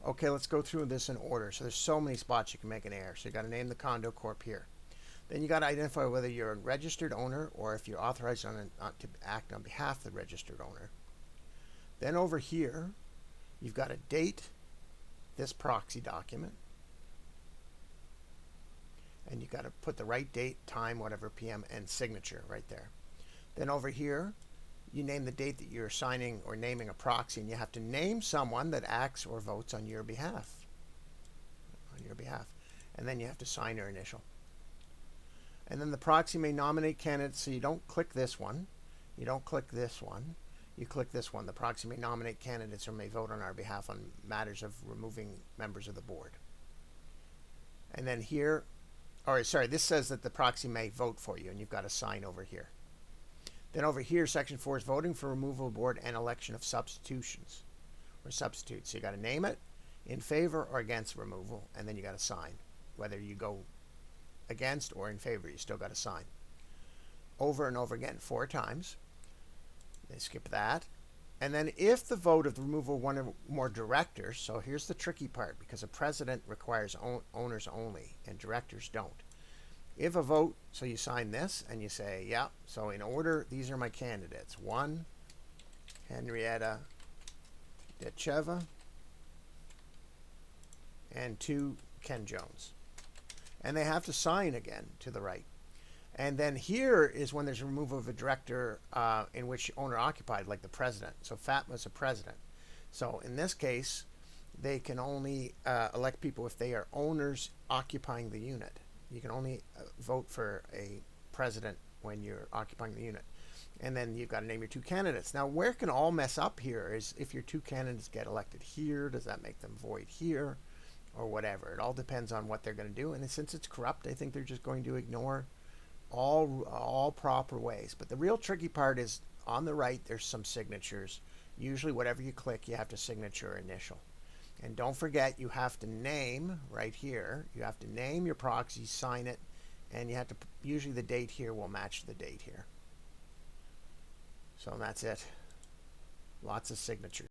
Okay, let's go through this in order. So there's so many spots you can make an error. So you got to name the condo corp here. Then you got to identify whether you're a registered owner or if you're authorized to act on behalf of the registered owner. Then over here, you've got to date this proxy document. And you got to put the right date, time, whatever, PM, and signature right there. Then over here, you name the date that you're signing or naming a proxy, and you have to name someone that acts or votes on your behalf. And then you have to sign or initial. And then the proxy may nominate candidates, so you don't click this one. You don't click this one. You click this one. The proxy may nominate candidates or may vote on our behalf on matters of removing members of the board. And then here, this says that the proxy may vote for you, and you've got to sign over here. Then over here, section 4 is voting for removal of board and election of substitutions or substitutes. So you got to name it, in favor or against removal, and then you got to sign. Whether you go against or in favor, you still got to sign. Over and over again 4 times. They skip that. And then if the vote of the removal of one or more directors, so here's the tricky part, because a president requires owners only and directors don't. If a vote, so you sign this and you say, yeah, so in order, these are my candidates. 1, Henrietta Decheva, and 2, Ken Jones. And they have to sign again to the right. And then here is when there's removal of a director in which owner occupied, like the president. So Fatma's a president. So in this case, they can only elect people if they are owners occupying the unit. You can only vote for a president when you're occupying the unit. And then you've got to name your 2 candidates. Now, where it can all mess up here is if your 2 candidates get elected here, does that make them void here or whatever? It all depends on what they're going to do. And since it's corrupt, I think they're just going to ignore all proper ways. But the real tricky part is on the right, there's some signatures. Usually whatever you click, you have to signature or initial. And don't forget, you have to name right here. You have to name your proxy, sign it, and you have to, usually the date here will match the date here. So that's it. Lots of signatures.